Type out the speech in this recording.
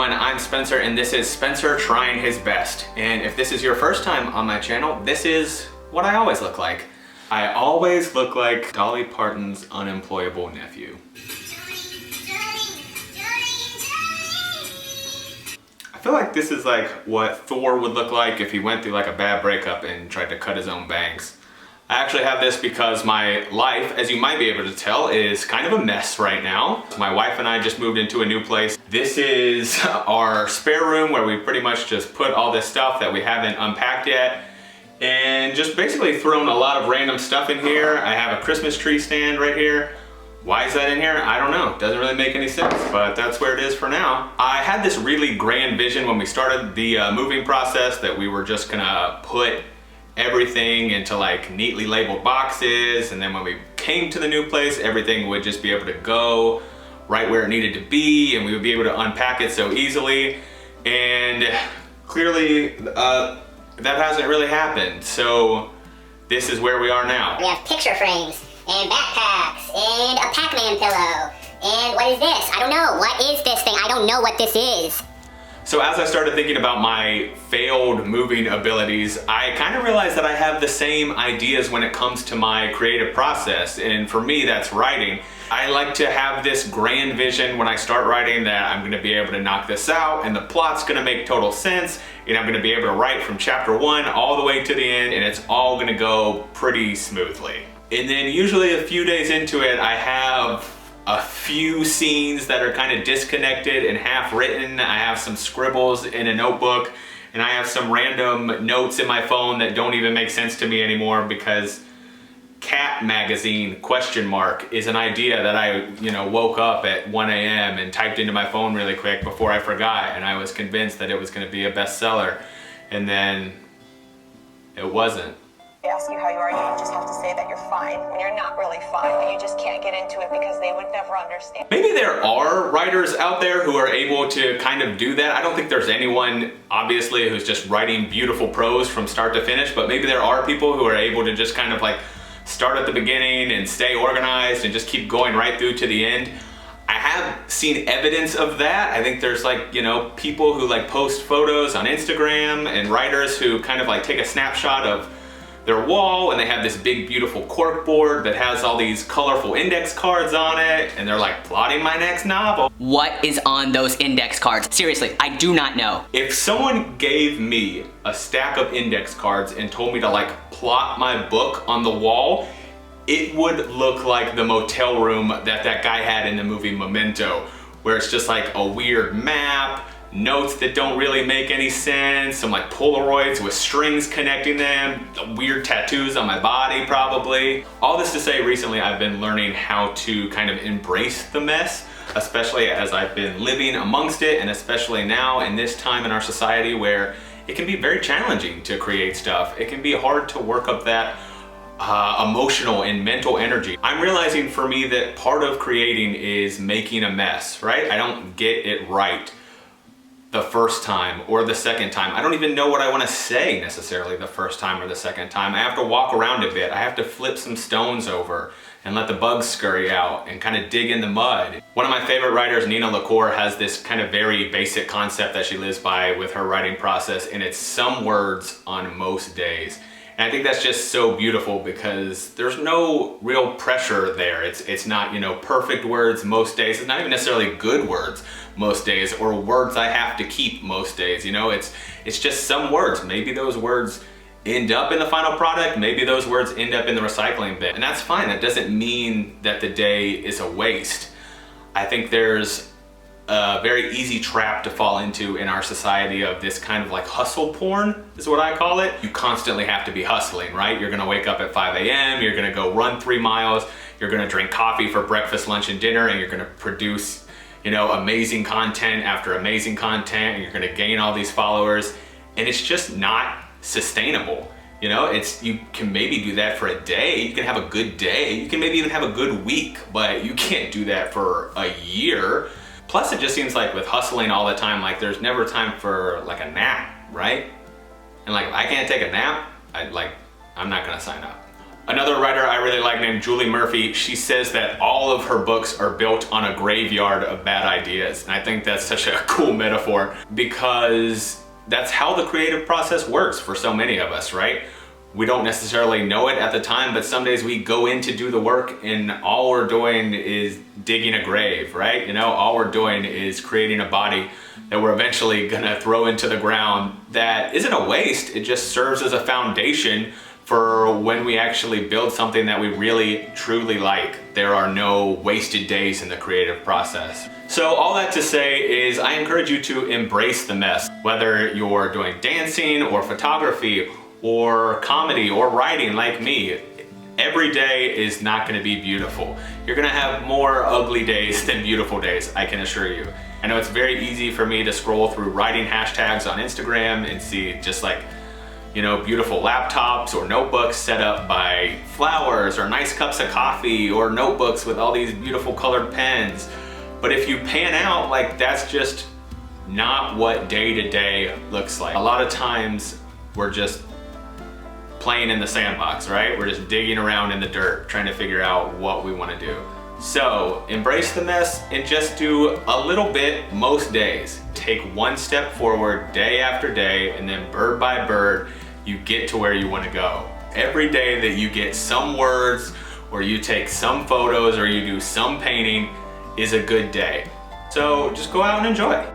everyone, I'm Spencer and this is Spencer Trying His Best. And if this is your first time on my channel, this is what I always look like. I always look like Dolly Parton's unemployable nephew. I feel like this is like what Thor would look like if he went through like a bad breakup and tried to cut his own bangs. I actually have this because my life, as you might be able to tell, is kind of a mess right now. My wife and I just moved into a new place. This is our spare room where we pretty much just put all this stuff that we haven't unpacked yet and just basically thrown a lot of random stuff in here. I have a Christmas tree stand right here. Why is that in here? I don't know. Doesn't really make any sense, but that's where it is for now. I had this really grand vision when we started the moving process that we were just gonna put everything into like neatly labeled boxes, and then when we came to the new place, everything would just be able to go right where it needed to be and we would be able to unpack it so easily. And clearly that hasn't really happened. So this is where we are now. We have picture frames and backpacks and a Pac-Man pillow. And what is this? I don't know. What is this thing? I don't know what this is. So as I started thinking about my failed moving abilities, I kind of realized that I have the same ideas when it comes to my creative process. And for me, that's writing. I like to have this grand vision when I start writing that I'm going to be able to knock this out and the plot's going to make total sense and I'm going to be able to write from chapter 1 all the way to the end and it's all going to go pretty smoothly. And then usually a few days into it, I have a few scenes that are kind of disconnected and half written. I have some scribbles in a notebook and I have some random notes in my phone that don't even make sense to me anymore because cat magazine ? Is an idea that I woke up at 1 a.m. and typed into my phone really quick before I forgot, and I was convinced that it was going to be a bestseller, and then it wasn't. They ask you how you are, you just have to say that you're fine when you're not really fine, but you just can't get into it because they would never understand. Maybe there are writers out there who are able to kind of do that. I don't think there's anyone, obviously, who's just writing beautiful prose from start to finish, but maybe there are people who are able to just kind of like start at the beginning and stay organized and just keep going right through to the end. I have seen evidence of that. I think there's like, people who like post photos on Instagram and writers who kind of like take a snapshot of their wall and they have this big beautiful cork board that has all these colorful index cards on it and they're like plotting my next novel. What is on those index cards? Seriously, I do not know. If someone gave me a stack of index cards and told me to like plot my book on the wall, it would look like the motel room that guy had in the movie Memento, where it's just like a weird map, notes that don't really make any sense, some like Polaroids with strings connecting them, weird tattoos on my body probably. All this to say, recently I've been learning how to kind of embrace the mess, especially as I've been living amongst it, and especially now in this time in our society where it can be very challenging to create stuff. It can be hard to work up that emotional and mental energy. I'm realizing for me that part of creating is making a mess, right? I don't get it right the first time or the second time. I don't even know what I want to say necessarily the first time or the second time. I have to walk around a bit. I have to flip some stones over and let the bugs scurry out and kind of dig in the mud. One of my favorite writers, Nina LaCour, has this kind of very basic concept that she lives by with her writing process, and it's some words on most days. And I think that's just so beautiful because there's no real pressure there. It's not, perfect words most days. It's not even necessarily good words most days or words I have to keep most days. It's just some words. Maybe those words end up in the final product. Maybe those words end up in the recycling bin. And that's fine. That doesn't mean that the day is a waste. I think there's a very easy trap to fall into in our society of this kind of like hustle porn is what I call it. You constantly have to be hustling, right? You're gonna wake up at 5 a.m., you're gonna go run 3 miles, you're gonna drink coffee for breakfast, lunch, and dinner, and you're gonna produce, amazing content after amazing content, and you're gonna gain all these followers, and it's just not sustainable. You can maybe do that for a day, you can have a good day, you can maybe even have a good week, but you can't do that for a year. Plus, it just seems like with hustling all the time, like there's never time for like a nap, right? And like if I can't take a nap, I'm not gonna sign up. Another writer I really like named Julie Murphy, she says that all of her books are built on a graveyard of bad ideas. And I think that's such a cool metaphor because that's how the creative process works for so many of us, right? We don't necessarily know it at the time, but some days we go in to do the work and all we're doing is digging a grave, right? You know, all we're doing is creating a body that we're eventually gonna throw into the ground that isn't a waste, it just serves as a foundation for when we actually build something that we really truly like. There are no wasted days in the creative process. So all that to say is I encourage you to embrace the mess. Whether you're doing dancing or photography or comedy or writing like me, every day is not gonna be beautiful. You're gonna have more ugly days than beautiful days, I can assure you. I know it's very easy for me to scroll through writing hashtags on Instagram and see just like, you know, beautiful laptops or notebooks set up by flowers or nice cups of coffee or notebooks with all these beautiful colored pens. But if you pan out, like that's just not what day to day looks like. A lot of times we're just playing in the sandbox, right? We're just digging around in the dirt, trying to figure out what we want to do. So embrace the mess and just do a little bit most days. Take one step forward day after day, and then bird by bird, you get to where you want to go. Every day that you get some words, or you take some photos, or you do some painting is a good day. So just go out and enjoy.